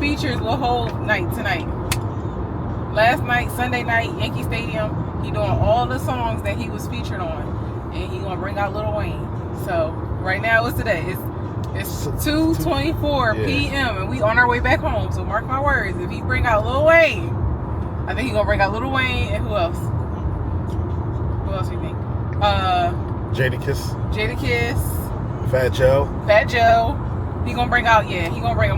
features will hold tonight. Last night, Sunday night, Yankee Stadium, he doing all the songs that he was featured on, and he gonna bring out Lil Wayne. So right now, what's today? It's 2:24 p.m. and we on our way back home. So mark my words, if he bring out Lil Wayne, I think he gonna bring out Lil Wayne and who else? Who else do you think? Jadakiss. Fat Joe. He gonna bring out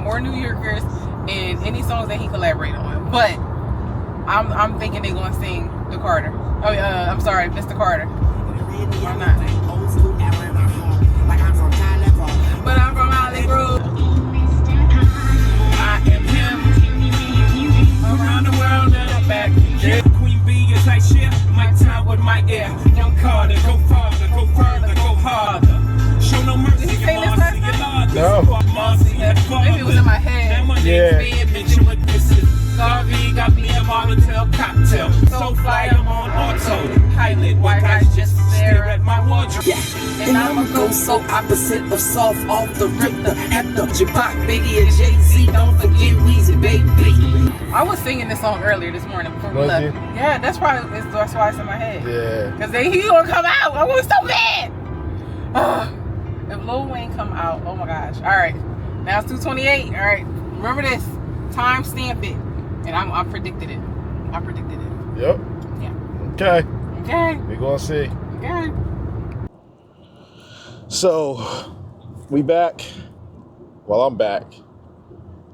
more New Yorkers and any songs that he collaborate on. But I'm thinking they gonna sing the Carter. I'm sorry, Mr. Carter. I'm not. But I'm from Hollywood. I am him. Around the world and I'm back. Yeah. Queen B is like shit. My time with my air. Young Carter, go farther, go harder. Show no mercy. Did he say this last night? No. Maybe it was in my head. Yeah. Garvey got me a Molotov cocktail. So fly, I'm on auto pilot. White guys just stare at my wardrobe. Yeah. And I'ma go so opposite of soft off the rip, the anthem. Tupac, Biggie, and Jay-Z. Don't forget Weezy, baby. I was singing this song earlier this morning before we left. Yeah, that's why it's in my head. Yeah. Because he gonna come out. I was so mad. If Lil Wayne come out, oh my gosh. All right. Now it's 2:28. All right. Remember this. Time stamp it. And I predicted it. Yep. Yeah. Okay. We gonna see. Okay. So, we back. Well, I'm back.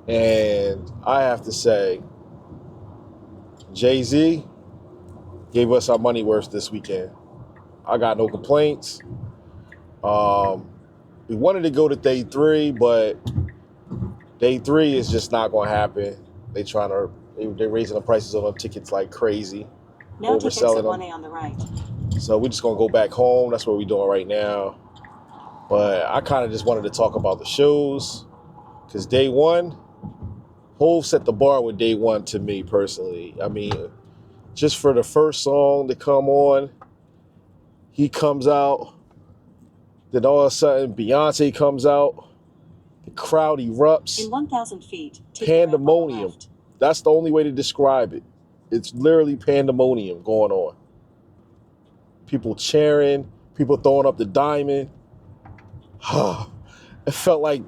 And I have to say, Jay-Z gave us our money worth this weekend. I got no complaints. We wanted to go to day 3, but day 3 is just not going to happen. They're raising the prices on them tickets like crazy. No tickets at 1A on the right. So we're just going to go back home. That's what we're doing right now. But I kind of just wanted to talk about the shows. Because day 1, Hov set the bar with day 1 to me personally. I mean, just for the first song to come on, he comes out. Then all of a sudden, Beyonce comes out. The crowd erupts. In 1,000 feet, pandemonium. That's the only way to describe it. It's literally pandemonium going on. People cheering, people throwing up the diamond. It felt like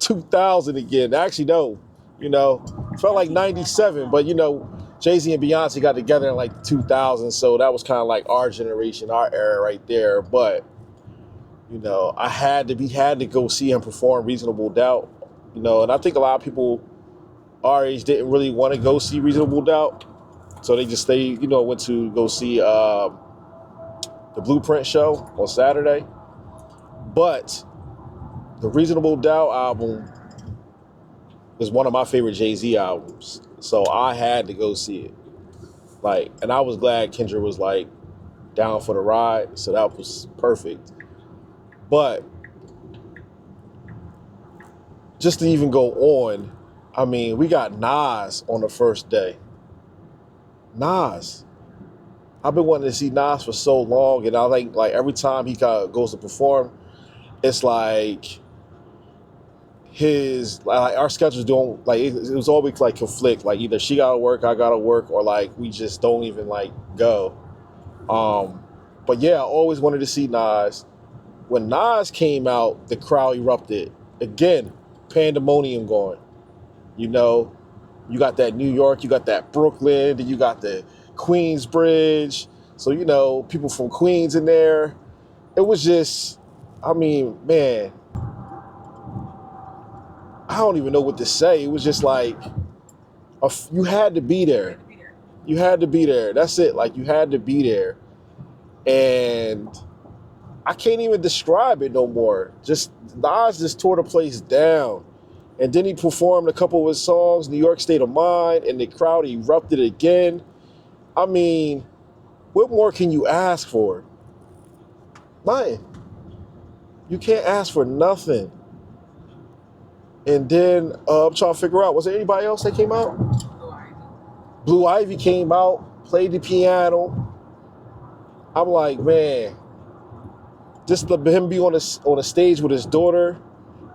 2000 again. Actually, no. It felt like 97. But, Jay-Z and Beyonce got together in like 2000. So that was kind of like our generation, our era right there. But, I had to go see him perform Reasonable Doubt. And I think a lot of people our age didn't really want to go see Reasonable Doubt. So they just went to go see the Blueprint show on Saturday. But the Reasonable Doubt album is one of my favorite Jay-Z albums. So I had to go see it. And I was glad Kendra was down for the ride. So that was perfect. But just to even go on, I mean, we got Nas on the first day. Nas. I've been wanting to see Nas for so long, and I think every time he goes to perform, it's like our schedules don't it was always conflict. Either she gotta work, I gotta work, or we just don't even go. But yeah, I always wanted to see Nas. When Nas came out, the crowd erupted. Again, pandemonium going. You got that New York, you got that Brooklyn, then you got the Queensbridge. So, people from Queens in there. It was just, I mean, man, I don't even know what to say. It was just you had to be there. You had to be there. That's it. You had to be there. And I can't even describe it no more. Nas just tore the place down. And then he performed a couple of his songs, New York State of Mind, and the crowd erupted again. I mean, what more can you ask for? Nothing. You can't ask for nothing. And then I'm trying to figure out, was there anybody else that came out? Blue Ivy came out, played the piano. I'm like, man, just him be on a stage with his daughter,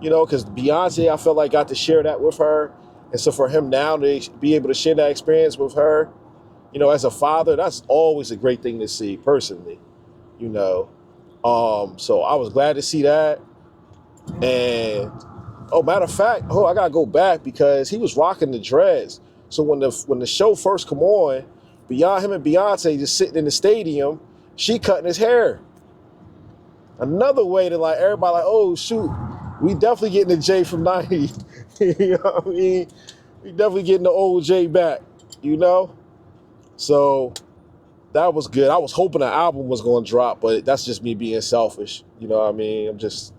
because Beyonce, I felt got to share that with her. And so for him now to be able to share that experience with her, you know, as a father, that's always a great thing to see personally, you know. So I was glad to see that. And oh, matter of fact, I gotta go back because he was rocking the dreads. So when the show first come on, beyond him and Beyonce just sitting in the stadium, she cutting his hair. Another way to like everybody like, oh shoot, we definitely getting the J from 90. You know what I mean? We definitely getting the old J back, you know? So that was good. I was hoping the album was gonna drop, but that's just me being selfish. You know what I mean? I'm just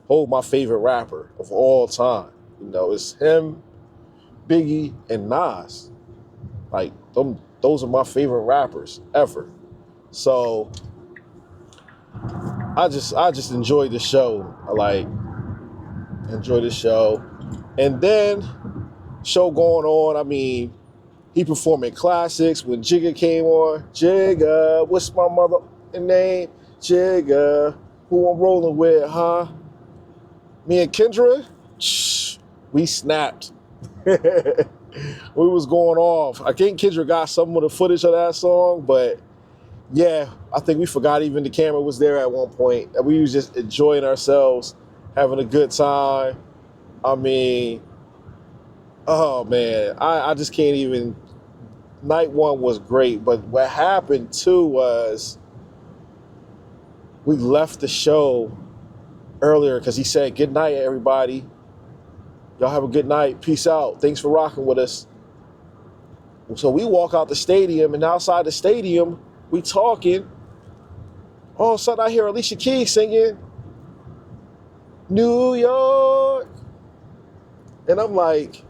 my favorite rapper of all time. You know, it's him, Biggie, and Nas. Like those are my favorite rappers ever. So I just enjoyed the show. Enjoyed the show. And then show going on, I mean, he performing classics when Jigga came on. Jigga, what's my mother name? Jigga, who I'm rolling with, huh? Me and Kendra, we snapped. We was going off. I think Kendra got some of the footage of that song, but yeah, I think we forgot even the camera was there at one point. We was just enjoying ourselves, having a good time. I mean, oh man, I just can't even. Night one was great, but what happened too was we left the show earlier because he said, good night, everybody. Y'all have a good night. Peace out. Thanks for rocking with us. So we walk out the stadium, and outside the stadium, we talking. All of a sudden, I hear Alicia Keys singing, New York. And I'm like,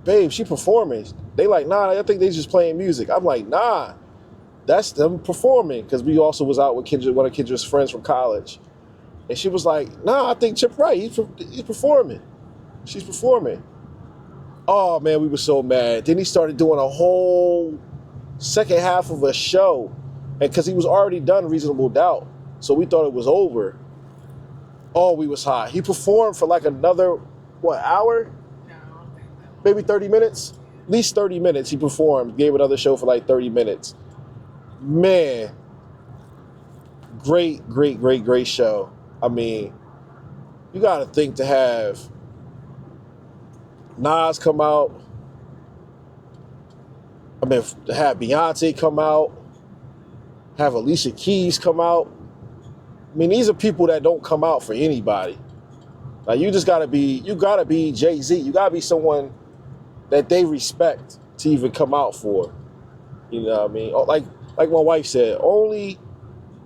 babe, she performing. They like, nah, I think they just playing music. I'm like, nah, that's them performing. Because we also was out with Kendra, one of Kendra's friends from college. And she was like, nah, I think Chip right. He's performing. She's performing. Oh, man, we were so mad. Then he started doing a whole second half of a show. And because he was already done Reasonable Doubt. So we thought it was over. Oh, we was hot. He performed for like another, hour? Maybe 30 minutes? At least 30 minutes he performed. Gave another show for like 30 minutes. Man. Great show. I mean, you got to think to have Nas come out. I mean, to have Beyonce come out. Have Alicia Keys come out. I mean, these are people that don't come out for anybody. Like, you gotta be Jay-Z. You gotta be someone that they respect to even come out for. You know what I mean? Like my wife said, only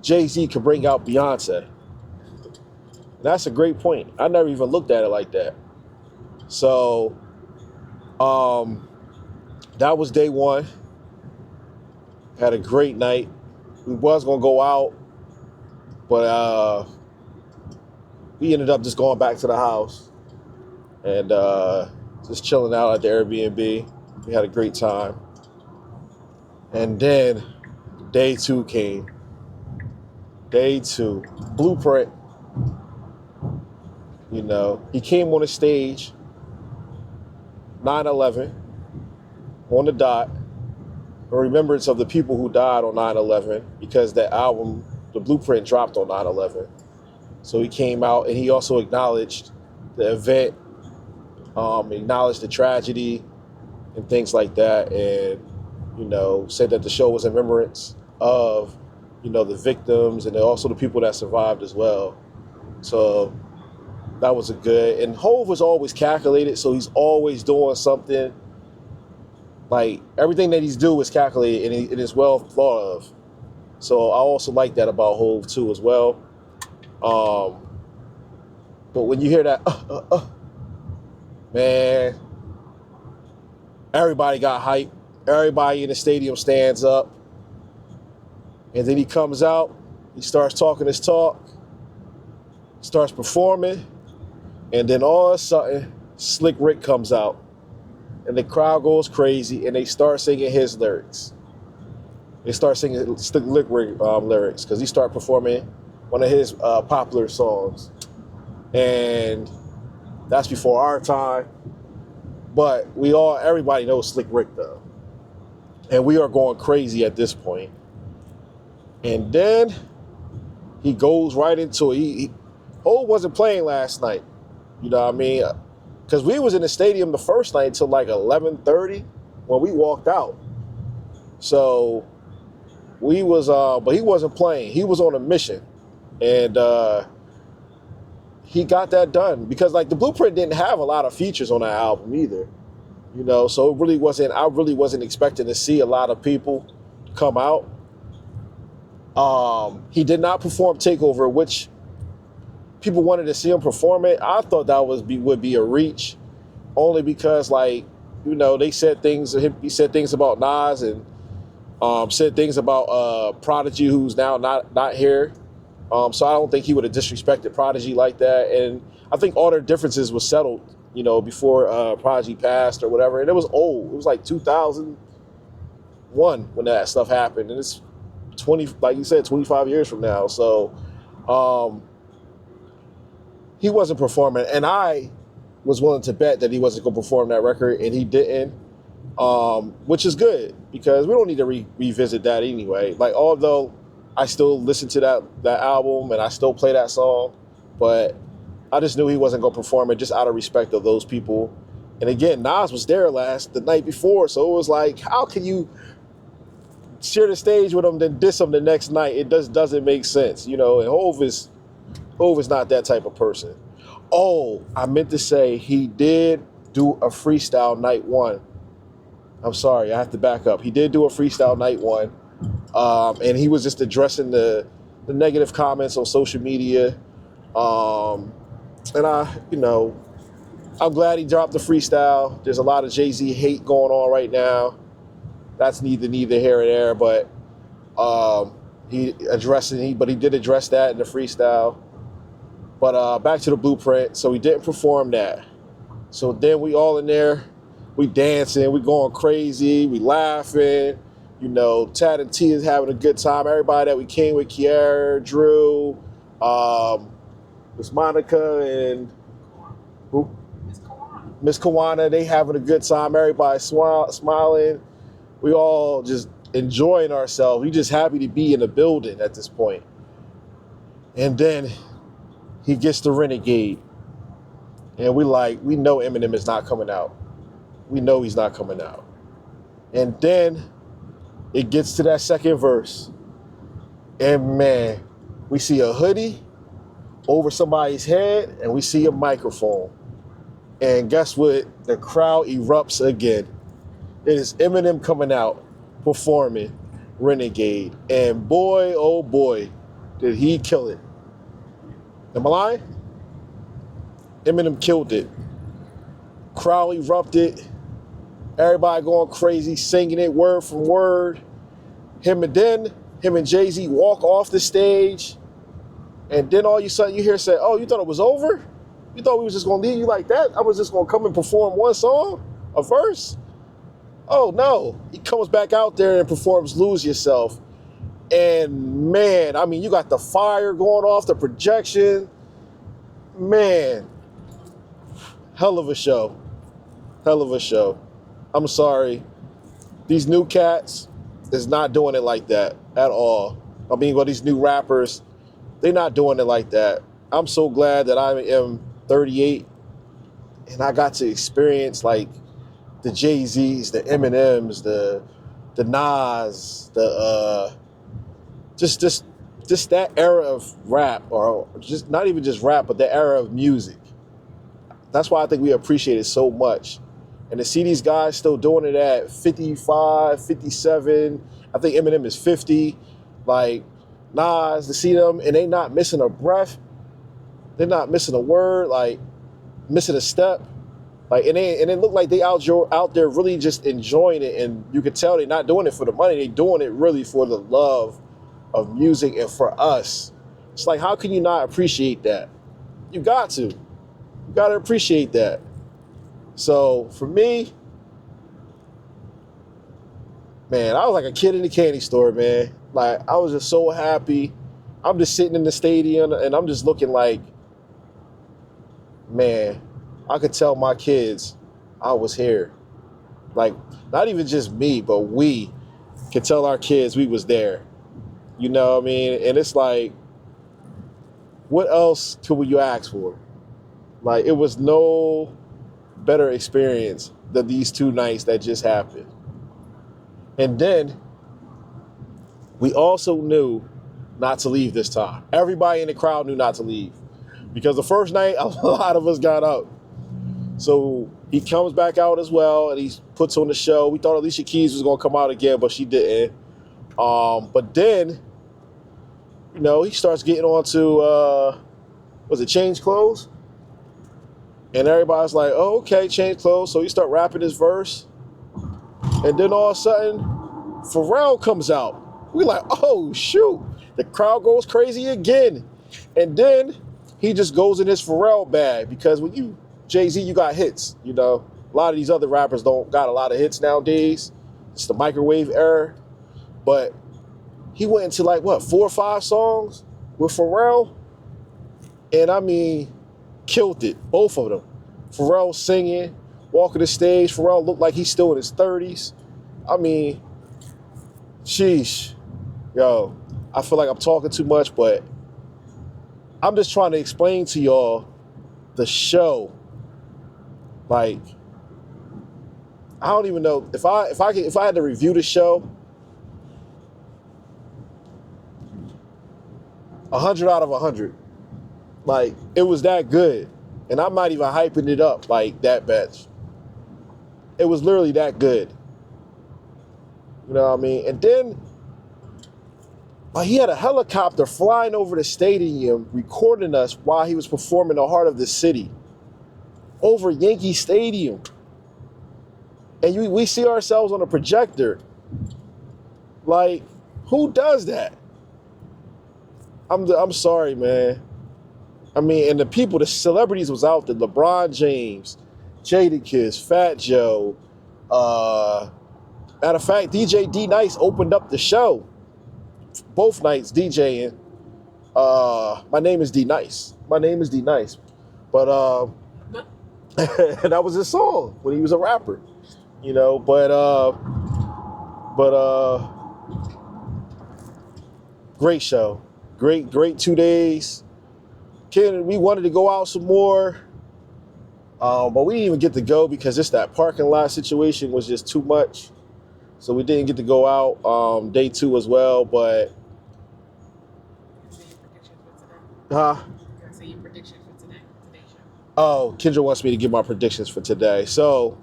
Jay-Z could bring out Beyonce. That's a great point. I never even looked at it like that. So, that was day one. Had a great night. We was gonna go out, but we ended up just going back to the house and just chilling out at the Airbnb. We had a great time. And then day two came. Day two. Blueprint. You know, he came on the stage, 9/11, on the dot, in remembrance of the people who died on 9/11, because that album, The Blueprint, dropped on 9/11. So he came out and he also acknowledged the event, acknowledged the tragedy and things like that, and, you know, said that the show was in remembrance of, you know, the victims and also the people that survived as well. So that was a good, and Hov was always calculated, so he's always doing something. Like, everything that he's doing is calculated and it is well thought of. So I also like that about Hov too as well. But when you hear that, man, everybody got hype. Everybody in the stadium stands up. And then he comes out, he starts talking his talk, starts performing, and then all of a sudden, Slick Rick comes out. And the crowd goes crazy, and they start singing his lyrics. They start singing Slick Rick lyrics, because he started performing one of his popular songs. And that's before our time. But everybody knows Slick Rick though. And we are going crazy at this point. And then he goes right into it. Hov wasn't playing last night. You know what I mean? Because we was in the stadium the first night until like 11:30 when we walked out. So we was, but he wasn't playing. He was on a mission. And he got that done. Because like the Blueprint didn't have a lot of features on that album either. You know, so I really wasn't expecting to see a lot of people come out. He did not perform Takeover, which people wanted to see him perform it. I thought that would be a reach, only because, like, you know, they said things. He said things about Nas and said things about Prodigy, who's now not here. So I don't think he would have disrespected Prodigy like that. And I think all their differences was settled, you know, before Prodigy passed or whatever. And it was old. It was like 2001 when that stuff happened, and it's 20, like you said, 25 years from now. So he wasn't performing, and I was willing to bet that he wasn't going to perform that record, and he didn't, which is good because we don't need to revisit that anyway. Like, although I still listen to that album and I still play that song, but I just knew he wasn't going to perform it just out of respect of those people. And again, Nas was there the night before, so it was like, how can you share the stage with him, then diss him the next night? It doesn't make sense, you know. And Hov is not that type of person. Oh, I meant to say he did do a freestyle night one. I'm sorry, I have to back up. He did do a freestyle night one, and he was just addressing the negative comments on social media. And I'm glad he dropped the freestyle. There's a lot of Jay-Z hate going on right now. That's neither here or there, but he did address that in the freestyle. But back to the Blueprint. So he didn't perform that. So then we all in there, we dancing, we going crazy, we laughing. You know, Tad and T is having a good time. Everybody that we came with, Kiara, Drew, Miss Monica, and who? Miss Kawana. They having a good time. Everybody smiling. We all just enjoying ourselves. We just happy to be in the building at this point. And then he gets the Renegade. And we know Eminem is not coming out. We know he's not coming out. And then it gets to that second verse. And man, we see a hoodie over somebody's head and we see a microphone. And guess what? The crowd erupts again. It is Eminem coming out, performing Renegade. And boy, oh boy, did he kill it. Am I lying? Eminem killed it. Crowd erupted. Everybody going crazy, singing it word for word. Him and Jay-Z walk off the stage. And then all of a sudden you hear say, oh, you thought it was over? You thought we was just going to leave you like that? I was just going to come and perform one song? A verse? Oh, no. He comes back out there and performs Lose Yourself. And, man, I mean, you got the fire going off, the projection. Man, hell of a show. Hell of a show. I'm sorry. These new cats is not doing it like that at all. I mean, these new rappers, they're not doing it like that. I'm so glad that I am 38 and I got to experience like the Jay-Z's, the Eminems, the Nas, just that era of rap, or just not even just rap, but the era of music. That's why I think we appreciate it so much. And to see these guys still doing it at 55, 57, I think Eminem is 50, like Nas, to see them and they not missing a breath, they're not missing a word, like missing a step. Like, and it looked like they out there really just enjoying it, and you could tell they're not doing it for the money, they're doing it really for the love of music and for us. It's like, how can you not appreciate that? You got to appreciate that. So for me, man, I was like a kid in the candy store, man. Like, I was just so happy. I'm just sitting in the stadium and I'm just looking like, man, I could tell my kids I was here. Like, not even just me, but we could tell our kids we was there. You know what I mean? And it's like, what else could you ask for? Like, it was no better experience than these 2 nights that just happened. And then we also knew not to leave this time. Everybody in the crowd knew not to leave. Because the first night, a lot of us got up. So he comes back out as well, and he puts on the show. We thought Alicia Keys was going to come out again, but she didn't. But then, you know, he starts getting on to, was it Change Clothes? And everybody's like, oh, okay, Change Clothes. So he start rapping his verse. And then all of a sudden, Pharrell comes out. We're like, oh, shoot. The crowd goes crazy again. And then he just goes in his Pharrell bag, because when you, Jay-Z, you got hits, you know. A lot of these other rappers don't got a lot of hits nowadays. It's the microwave era. But he went into like, what, 4 or 5 songs with Pharrell? And I mean, killed it, both of them. Pharrell singing, walking the stage. Pharrell looked like he's still in his 30s. I mean, sheesh. Yo, I feel like I'm talking too much, but I'm just trying to explain to y'all the show. Like, I don't even know if I had to review the show, 100 out of 100. Like, it was that good. And I'm not even hyping it up like that much. It was literally that good. You know what I mean? And then he had a helicopter flying over the stadium recording us while he was performing The Heart of the City over Yankee Stadium. And we see ourselves on a projector. Like, who does that? I'm sorry, man. I mean, and the celebrities was out there. LeBron James, Jadakiss, Fat Joe. Matter of fact, DJ D-Nice opened up the show. Both nights DJing. My name is D-Nice. My name is D-Nice. But that was his song when he was a rapper. You know, but great show. Great 2 days. Ken, we wanted to go out some more, but we didn't even get to go because just that parking lot situation was just too much. So we didn't get to go out day 2 as well, but... Huh? Can I say your prediction for today's show? Oh, Kendra wants me to give my predictions for today. So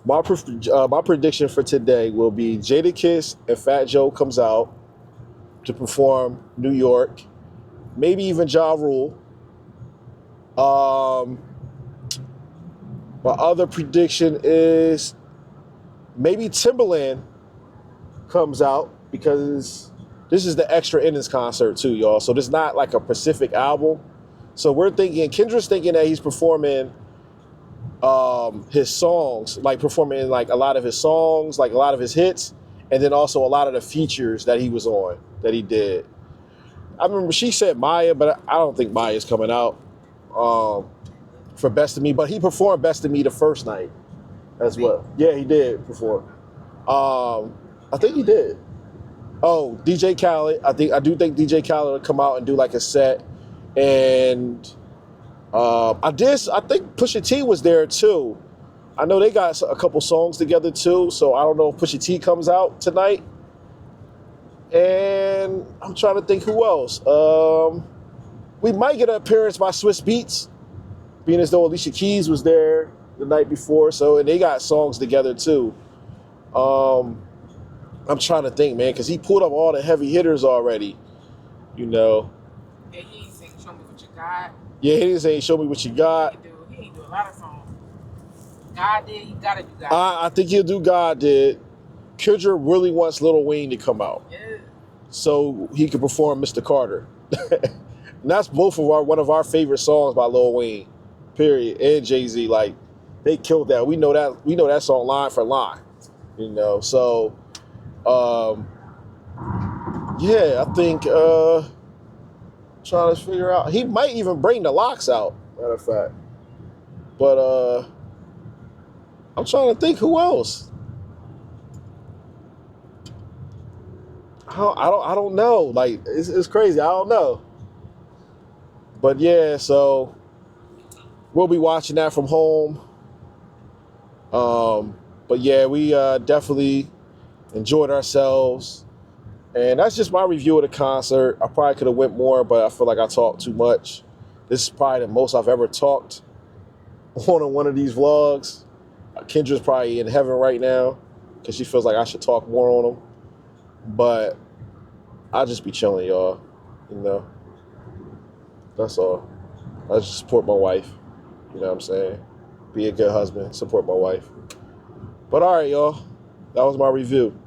my prediction for today will be Jadakiss and Fat Joe comes out to perform New York. Maybe even Ja Rule. My other prediction is maybe Timbaland comes out, because this is the Extra Innings concert too, y'all. So this is not like a Pacific album. So we're thinking, Kendra's thinking that he's performing his songs, like performing like a lot of his songs, like a lot of his hits, and then also a lot of the features that he was on, that he did. I remember she said Maya, but I don't think Maya's coming out for Best of Me. But he performed Best of Me the first night as well. Yeah, he did perform. I think he did. Oh, DJ Khaled. I do think DJ Khaled will come out and do like a set. And I think Pusha T was there too. I know they got a couple songs together too. So I don't know if Pusha T comes out tonight. And I'm trying to think who else. We might get an appearance by Swiss Beats, being as though Alicia Keys was there the night before. So, and they got songs together too. I'm trying to think, man, because he pulled up all the heavy hitters already, you know. Yeah, he ain't saying show me what you got. Yeah, he didn't say show me what you got. He ain't do a lot of songs. God did, he gotta do God. I think he'll do God Did. Kendra really wants Lil Wayne to come out. Yeah. So he could perform Mr. Carter. And that's both of one of our favorite songs by Lil Wayne, period. And Jay-Z, like, they killed that. We know that song line for line, you know. So, yeah, I think trying to figure out. He might even bring the Locks out, matter of fact. But I'm trying to think who else. I don't know. Like it's crazy. I don't know. But yeah, so we'll be watching that from home. But yeah, we definitely enjoyed ourselves. And that's just my review of the concert. I probably could have went more, but I feel like I talked too much. This is probably the most I've ever talked on one of these vlogs. Kendra's probably in heaven right now because she feels like I should talk more on them. But I'll just be chilling, y'all. You know, that's all. I just support my wife. You know what I'm saying? Be a good husband. Support my wife. But all right, y'all. That was my review.